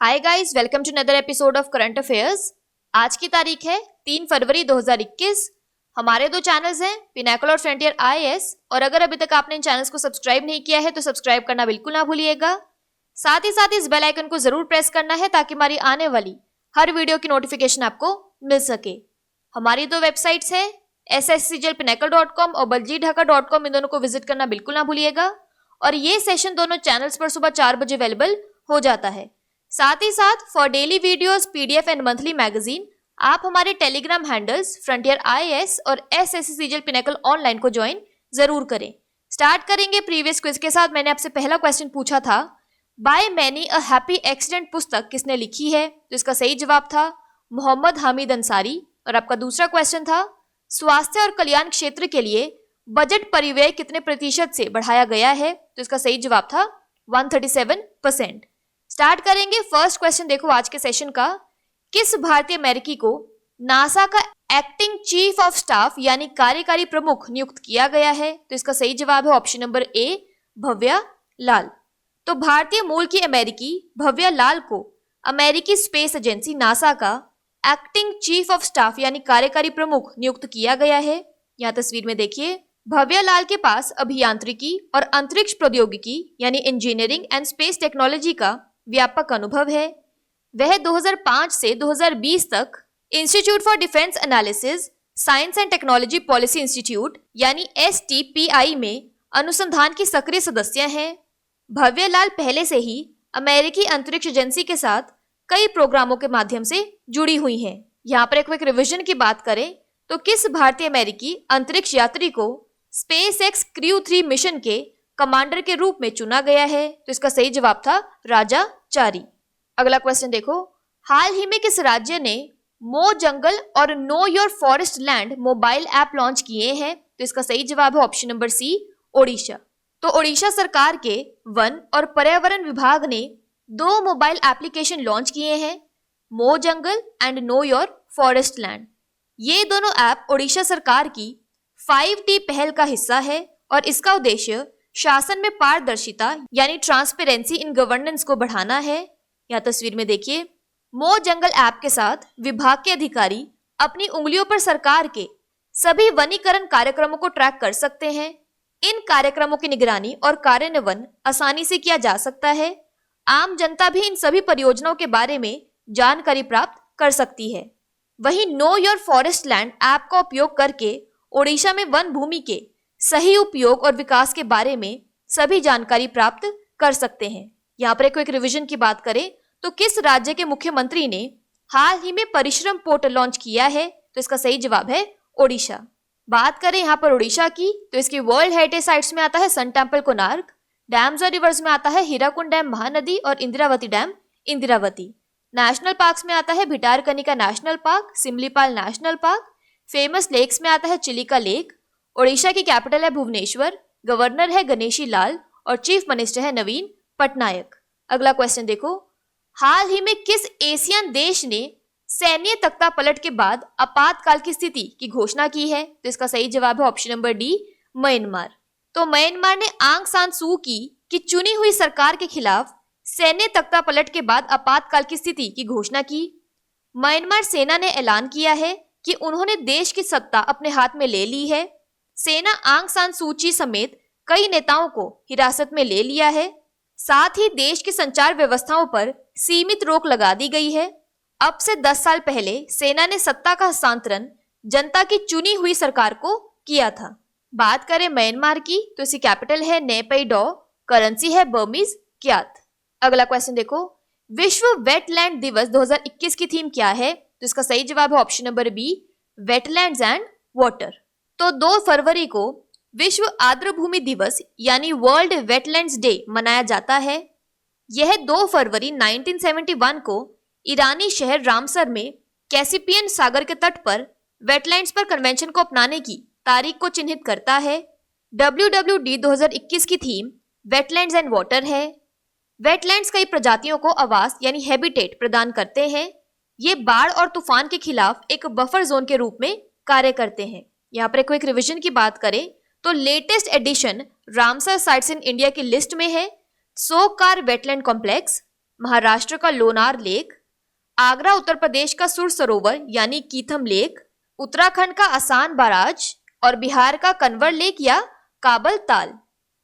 Hi guys, welcome to another episode of current affairs. आज की तारीख है 3 फरवरी 2021। हमारे दो चैनल्स हैं, पिनाकल और फ्रंटियर आईएएस, और अगर अभी तक आपने इन चैनल्स को सब्सक्राइब नहीं किया है तो सब्सक्राइब करना बिल्कुल ना भूलिएगा। साथ ही इस बेल आइकन को जरूर प्रेस करना है ताकि हमारी आने वाली हर वीडियो की नोटिफिकेशन आपको मिल सके। हमारी दो वेबसाइट्स है sscglpinacle.com और baljitdhaka.com, इन दोनों को विजिट करना बिल्कुल ना भूलिएगा। और ये सेशन दोनों चैनल्स पर सुबह 4 बजे अवेलेबल हो जाता है। साथ ही for daily videos, PDF and monthly magazine आप हमारे टेलीग्राम हैंडल्स फ्रंटियर आईएएस और एसएससी पिनाकल ऑनलाइन को ज्वाइन जरूर करें। स्टार्ट करेंगे प्रीवियस क्विज के साथ। मैंने आपसे पहला क्वेश्चन पूछा था, by many a happy accident पुस्तक किसने लिखी है? तो इसका सही जवाब था मोहम्मद हामिद अंसारी। और आपका दूसरा क्वेश्चन था, स्वास्थ्य और कल्याण क्षेत्र के लिए बजट परिव्यय कितने प्रतिशत से बढ़ाया गया है? तो इसका सही जवाब था 137%। स्टार्ट करेंगे फर्स्ट क्वेश्चन। देखो आज के सेशन का, किस भारतीय अमेरिकी को नासा का एक्टिंग चीफ ऑफ स्टाफ यानी कार्यकारी प्रमुख नियुक्त किया गया है? तो इसका सही जवाब है ऑप्शन नंबर ए, भव्या लाल। तो भारतीय मूल की अमेरिकी भव्या लाल को अमेरिकी स्पेस एजेंसी नासा का एक्टिंग चीफ ऑफ स्टाफ यानी कार्यकारी प्रमुख नियुक्त किया गया है। यहाँ तस्वीर में देखिए, भव्या लाल के पास अभियांत्रिकी और अंतरिक्ष प्रौद्योगिकी यानी इंजीनियरिंग एंड स्पेस टेक्नोलॉजी का व्यापक अनुभव है। वह 2005 से 2020 तक institute for defence analysis science and technology policy institute यानी STPI में अनुसंधान की सक्रिय सदस्य हैं। भव्या लाल पहले से ही अमेरिकी अंतरिक्ष एजेंसी के साथ कई प्रोग्रामों के माध्यम से जुड़ी हुई हैं। यहाँ पर एक क्विक रिवीजन की बात करें तो किस भारतीय अमेरिकी अंतरिक्ष यात्री को SpaceX क्रू 3 मिशन के कमांडर के रूप में चुना गया है? तो इसका सही जवाब था राजा चारी। अगला क्वेश्चन देखो, हाल ही में किस राज्य ने मो जंगल और know your forest land mobile app launch किए हैं? तो इसका सही जवाब है ऑप्शन नंबर सी, ओडिशा। तो ओडिशा सरकार के वन और पर्यावरण विभाग ने 2 मोबाइल एप्लीकेशन लॉन्च किए हैं, मो jungle and know your forest land. ये दोनों ऐप ओडिशा सरकार की 5T पहल का हिस्सा है और इसका उद्देश्य शासन में पारदर्शिता यानी ट्रांसपेरेंसी इन गवर्नेंस को बढ़ाना है। यहाँ तस्वीर में देखिए, मो जंगल ऐप के साथ विभाग के अधिकारी अपनी उंगलियों पर सरकार के सभी वनीकरण कार्यक्रमों को ट्रैक कर सकते हैं। इन कार्यक्रमों की निगरानी और कार्यान्वयन आसानी से किया जा सकता है। आम जनता भी इन सभी परियोजनाओं के बारे में जानकारी प्राप्त कर सकती है। वहीं know your forest land app का उपयोग करके ओडिशा में वन भूमि के सही उपयोग और विकास के बारे में सभी जानकारी प्राप्त कर सकते हैं। यहाँ पर एक रिवीजन की बात करें तो किस राज्य के मुख्यमंत्री ने हाल ही में परिश्रम पोर्टल लॉन्च किया है? तो इसका सही जवाब है ओडिशा। बात करें यहाँ पर ओडिशा की तो इसकी वर्ल्ड हेरिटेज साइट्स में आता है सन टेम्पल कोणार्क, डैम्स और रिवर्स में आता है हीराकुंड डैम महानदी और Indravati dam Indravati. National parks में आता है Bhitarkanika national park, Similipal national park. Famous lakes में आता है चिलिका लेक। ओडिशा की कैपिटल है भुवनेश्वर, गवर्नर है गणेशी लाल और चीफ मिनिस्टर है नवीन पटनायक। अगला क्वेश्चन देखो, हाल ही में किस एशियन देश ने सैन्य तख्ता पलट के बाद आपातकाल की स्थिति की घोषणा की है? तो इसका सही जवाब है ऑप्शन नंबर डी, म्यांमार। तो म्यांमार ने आंग सान सू की चुनी हुई सरकार के खिलाफ सैन्य तख्ता पलट के बाद आपातकाल की स्थिति की घोषणा की। म्यांमार सेना ने ऐलान किया है कि उन्होंने देश की सत्ता अपने हाथ में ले ली है। सेना आंग सान सू की समेत कई नेताओं को हिरासत में ले लिया है। साथ ही देश की संचार व्यवस्थाओं पर सीमित रोक लगा दी गई है। अब से 10 साल पहले सेना ने सत्ता का हस्तांतरण जनता की चुनी हुई सरकार को किया था। बात करें म्यांमार की तो इसकी कैपिटल है नेपिडॉ, करेंसी है बर्मीज क्यात। अगला क्वेश्चन देखो, विश्व वेटलैंड दिवस 2021 की थीम क्या है? तो इसका सही जवाब है option number B, wetlands and water. तो 2 फरवरी को विश्व आर्द्रभूमि दिवस यानी वर्ल्ड वेटलैंड्स डे मनाया जाता है। यह 2 फरवरी 1971 को ईरानी शहर रामसर में कैस्पियन सागर के तट पर वेटलैंड्स पर कन्वेंशन को अपनाने की तारीख को चिन्हित करता है। WWD 2021 की थीम वेटलैंड्स एंड वाटर है। वेटलैंड्स कई प्रजातियों को आवास यानी हैबिटेट प्रदान करते हैं। ये बाढ़ और तूफान के खिलाफ एक बफर जोन के रूप में कार्य करते हैं। यहाँ पर एक क्विक रिवीजन की बात करें तो latest edition Ramsar sites in India की लिस्ट में है सोकार वेटलैंड कॉम्प्लेक्स, महाराष्ट्र का लोनार लेक, आगरा उत्तर प्रदेश का सुर सरोवर यानी कीथम लेक, उत्तराखंड का आसान बाराज और बिहार का कन्वर लेक या काबल ताल।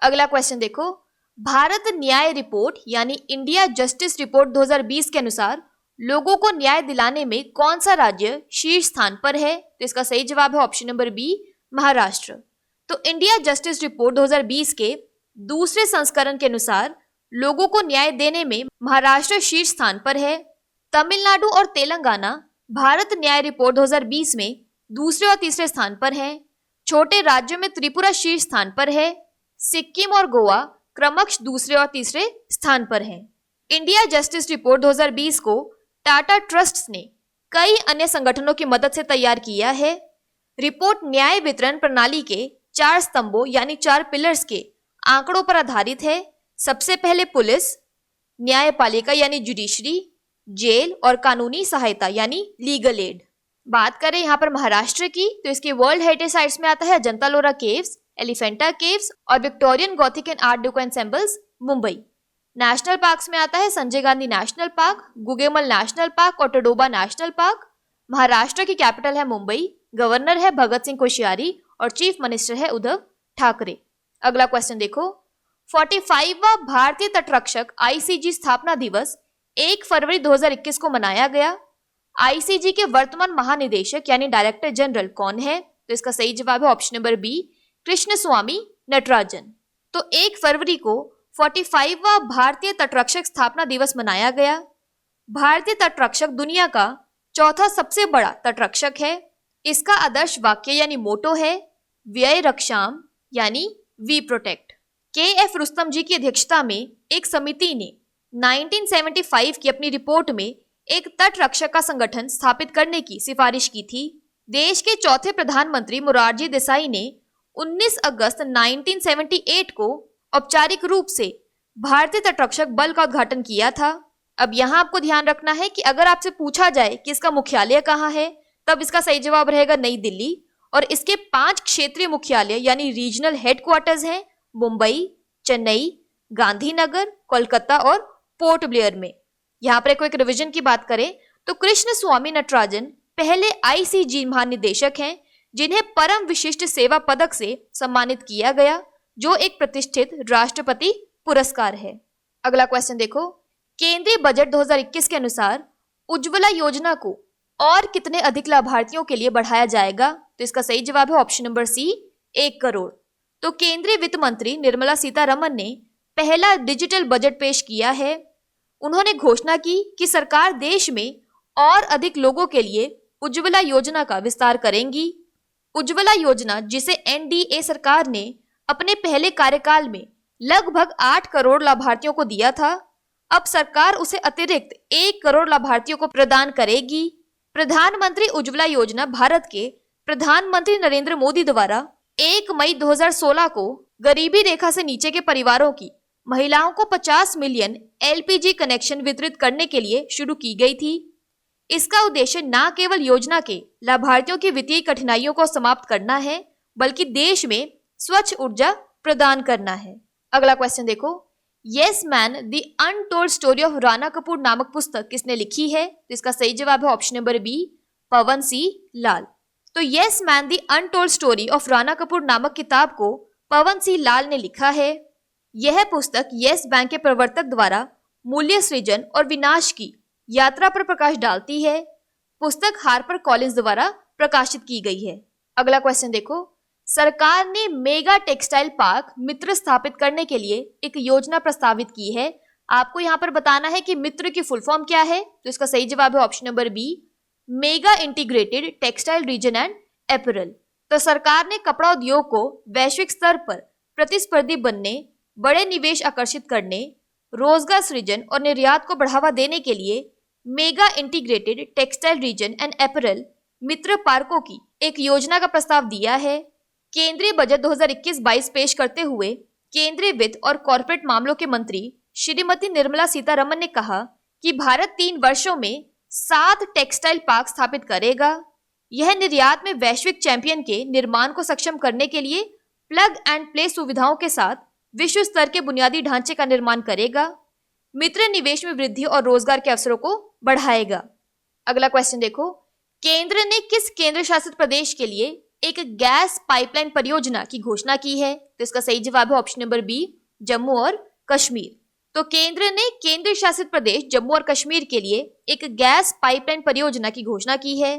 अगला क्वेश्चन देखो, भारत न्याय रिपोर्ट यानी इंडिया जस्टिस रिपोर्ट 2020 के अनुसार लोगों को न्याय दिलाने में कौन सा राज्य शीर्ष स्थान पर है? तो इसका सही जवाब है ऑप्शन नंबर बी, महाराष्ट्र। तो इंडिया जस्टिस रिपोर्ट 2020 के दूसरे संस्करण के अनुसार लोगों को न्याय देने में महाराष्ट्र शीर्ष स्थान पर है। तमिलनाडु और तेलंगाना भारत न्याय रिपोर्ट 2020 में दूसरे और तीसरे स्थान पर हैं। छोटे राज्यों में त्रिपुरा शीर्ष स्थान पर है। सिक्किम और गोवा क्रमश दूसरे और तीसरे स्थान पर हैं। इंडिया जस्टिस रिपोर्ट 2020 को टाटा ट्रस्ट्स ने कई अन्य संगठनों की मदद से तैयार किया है। रिपोर्ट न्याय वितरण प्रणाली के 4 स्तंभों यानी 4 पिलर्स के आंकड़ों पर आधारित है। सबसे पहले पुलिस, न्यायपालिका यानी जुडिशरी, जेल और कानूनी सहायता यानी लीगल एड। बात करें यहाँ पर महाराष्ट्र की तो इसके वर्ल्ड हेरिटेज साइट्स में आता है अजंता लोरा केव्स, एलिफेंटा केव्स और Victorian Gothic and Art Deco ensembles Mumbai. National parks में आता है Sanjay Gandhi national park, Gugamal national park और टडोबा नेशनल पार्क। महाराष्ट्र की कैपिटल है मुंबई, गवर्नर है भगत सिंह कोश्यारी और चीफ मिनिस्टर है उद्धव ठाकरे। अगला क्वेश्चन देखो, 45वां भारतीय तटरक्षक आईसीजी स्थापना दिवस 1 फरवरी 2021 को मनाया गया। आईसीजी के वर्तमान महानिदेशक यानी डायरेक्टर जनरल कौन है? तो इसका सही जवाब है option number B, Krishnaswamy Natarajan. तो 1 फरवरी को 45वां भारतीय तटरक्षक स्थापना दिवस मनाया गया। भारतीय तटरक्षक दुनिया का चौथा सबसे बड़ा तटरक्षक है। इसका आदर्श वाक्य यानी मोटो है व्यय रक्षाम यानी वी प्रोटेक्ट। के.एफ. रुस्तम जी की अध्यक्षता में एक समिति ने 1975 की अपनी रिपोर्ट में एक तटरक्षक का संगठन स्थापित करने की सिफारिश की थी। देश के चौथे प्रधानमंत्री मोरारजी देसाई ने 19 अगस्त 1978 को औपचारिक रूप से भारतीय तटरक्षक बल का उद्घाटन किया था। अब यहाँ आपको ध्यान रखना है कि अगर आपसे पूछा जाए कि इसका मुख्यालय कहाँ है, तब इसका सही जवाब रहेगा नई दिल्ली और इसके 5 क्षेत्रीय मुख्यालय यानी रीजनल हेडक्वार्टर्स हैं मुंबई, चेन्नई, गांधीनगर, कोलकाता और पोर्ट ब्लेयर में। यहाँ पर एक रिवीजन की बात करें तो कृष्ण स्वामी नटराजन पहले आईसीजी महानिदेशक हैं जिन्हें परम विशिष्ट सेवा पदक से सम्मानित किया गया, जो एक प्रतिष्ठित राष्ट्रपति पुरस्कार है। अगला क्वेश्चन देखो, केंद्रीय बजट 2021 के अनुसार उज्ज्वला योजना को और कितने अधिक लाभार्थियों के लिए बढ़ाया जाएगा? तो इसका सही जवाब है ऑप्शन नंबर सी, 1 करोड़। तो केंद्रीय वित्त मंत्री निर्मला सीतारमन ने पहला डिजिटल बजट पेश किया है। उन्होंने घोषणा की कि सरकार देश में और अधिक लोगों के लिए उज्ज्वला योजना का विस्तार करेंगी। उज्ज्वला योजना, जिसे एनडीए सरकार ने अपने पहले कार्यकाल में लगभग 8 करोड़ लाभार्थियों को दिया था, अब सरकार उसे अतिरिक्त 1 करोड़ लाभार्थियों को प्रदान करेगी। प्रधानमंत्री उज्ज्वला योजना भारत के प्रधानमंत्री नरेंद्र मोदी द्वारा 1 मई 2016 को गरीबी रेखा से नीचे के परिवारों की महिलाओं को 50 मिलियन एलपीजी कनेक्शन वितरित करने के लिए शुरू की गई थी। इसका उद्देश्य न केवल योजना के लाभार्थियों की वित्तीय कठिनाइयों को समाप्त करना है, बल्कि देश में स्वच्छ ऊर्जा प्रदान करना है। अगला क्वेश्चन देखो, yes man the untold story of Rana Kapoor नामक पुस्तक किसने लिखी है? तो इसका सही जवाब है ऑप्शन नंबर बी, पवन सी लाल। तो yes man the untold story of Rana Kapoor नामक किताब को पवन सी लाल ने लिखा है। यह पुस्तक यस बैंक के प्रवर्तक द्वारा मूल्य सृजन और विनाश की यात्रा पर प्रकाश डालती है। पुस्तक हार्पर कॉलिंस द्वारा प्रकाशित की गई है। अगला क्वेश्चन देखो, सरकार ने मेगा टेक्सटाइल पार्क मित्र स्थापित करने के लिए एक योजना प्रस्तावित की है। आपको यहाँ पर बताना है कि मित्र की फुल फॉर्म क्या है। तो इसका सही जवाब है option number B, mega integrated textile region and apparel. तो सरकार ने कपड़ा उद्योग को वैश्विक स्तर पर प्रतिस्पर्धी बनने, बड़े निवेश आकर्षित करने, रोजगार सृजन और निर्यात को बढ़ावा देने के लिए mega integrated textile region and apparel Mitra पार्कों की एक योजना का प्रस्ताव दिया है। केंद्रीय बजट 2021-22 पेश करते हुए केंद्रीय वित्त और कॉर्पोरेट मामलों के मंत्री श्रीमती निर्मला सीतारमन ने कहा कि भारत 3 वर्षों में 7 टेक्सटाइल पार्क स्थापित करेगा। यह निर्यात में वैश्विक चैंपियन के निर्माण को सक्षम करने के लिए प्लग एंड प्ले सुविधाओं के साथ विश्व स्तर के बुनियादी ढांचे का निर्माण करेगा। मित्र निवेश में वृद्धि और रोजगार के अवसरों को बढ़ाएगा। अगला क्वेश्चन देखो, केंद्र ने किस केंद्र शासित प्रदेश के लिए एक गैस पाइपलाइन परियोजना की घोषणा की है? तो इसका सही जवाब है ऑप्शन नंबर बी, जम्मू और कश्मीर। तो केंद्र ने केंद्र शासित प्रदेश जम्मू और कश्मीर के लिए एक गैस पाइपलाइन परियोजना की घोषणा की है।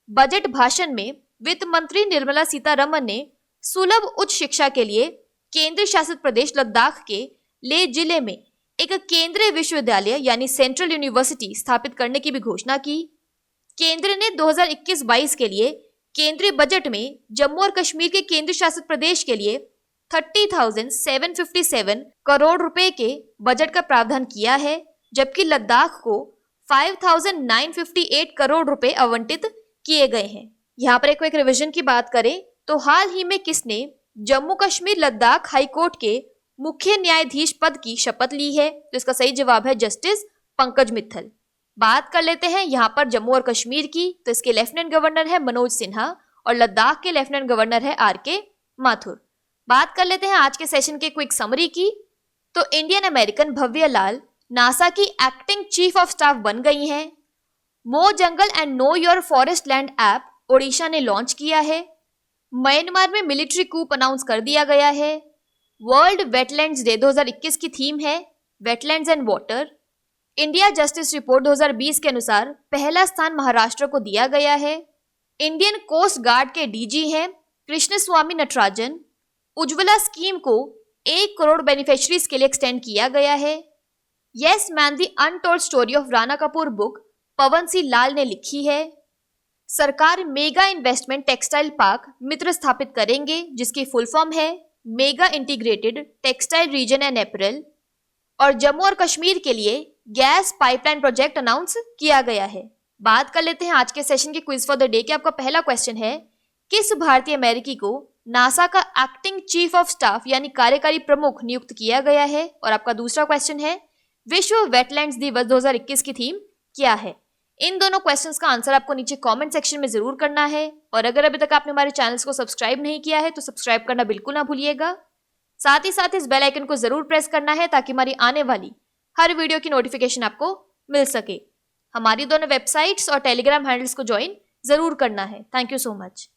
बजट भाषण में वित्त मंत्री निर्मला सीतारमण ने सुलभ उच्च शिक्षा के लिए केंद्र शासित प्रदेश लद्दाख के लेह जिले में एक केंद्रीय विश्वविद्यालय यानी सेंट्रल यूनिवर्सिटी स्थापित करने की भी घोषणा की। केंद्र ने 2021-22 के लिए केंद्रीय बजट में जम्मू और कश्मीर के केंद्र शासित प्रदेश के लिए 30,757 करोड़ रुपए के बजट का प्रावधान किया है, जबकि लद्दाख को 5,958 करोड़ रुपए आवंटित किए गए हैं। यहाँ पर एक रिवीजन की बात करें तो हाल ही में किसने जम्मू कश्मीर लद्दाख हाईकोर्ट के मुख्य न्यायाधीश पद की शपथ ली है? तो इसका सही जवाब है जस्टिस पंकज मित्तल। बात कर लेते हैं यहाँ पर जम्मू और कश्मीर की, तो इसके लेफ्टिनेंट गवर्नर है मनोज सिन्हा और लद्दाख के लेफ्टिनेंट गवर्नर है आर.के. माथुर। बात कर लेते हैं आज के सेशन के क्विक समरी की, तो इंडियन अमेरिकन भव्य लाल नासा की एक्टिंग चीफ ऑफ स्टाफ बन गई हैं। मो jungle and know your forest land app Odisha ने लॉन्च किया है। म्यांमार में मिलिट्री कूप अनाउंस कर दिया गया है। वर्ल्ड वेटलैंड्स डे 2021 की थीम है wetlands and water. India justice report 2020 के अनुसार पहला स्थान महाराष्ट्र को दिया गया है। इंडियन कोस्ट गार्ड के डीजी हैं कृष्ण स्वामी नटराजन। उज्ज्वला स्कीम को 1 करोड़ बेनिफिशरीज के लिए एक्सटेंड किया गया है। Yes man the untold story of Rana Kapoor book Pawan C Lal ने लिखी है। सरकार mega investment textile park Mitra स्थापित करेंगे, जिसकी फुल फॉर्म है mega integrated textile region and apparel. और जम्मू और कश्मीर के लिए गैस पाइपलाइन प्रोजेक्ट अनाउंस किया गया है। बात कर लेते हैं आज के सेशन के क्विज फॉर द डे के। आपका पहला क्वेश्चन है, किस भारतीय अमेरिकी को नासा का एक्टिंग चीफ ऑफ स्टाफ यानी कार्यकारी प्रमुख नियुक्त किया गया है? और आपका दूसरा क्वेश्चन है, विश्व वेटलैंड्स दिवस 2021 की थीम क्या है? इन दोनों क्वेश्चंस का आंसर आपको नीचे कमेंट सेक्शन में जरूर करना है। और अगर अभी तक आपने हमारे चैनल्स को सब्सक्राइब नहीं किया है तो सब्सक्राइब करना बिल्कुल ना भूलिएगा। साथ ही साथ इस बेल आइकन को जरूर प्रेस करना है ताकि हमारी आने वाली हर वीडियो की नोटिफिकेशन आपको मिल सके। हमारी दोनों वेबसाइट्स और टेलीग्राम हैंडल्स को ज्वाइन जरूर करना है। Thank you so much.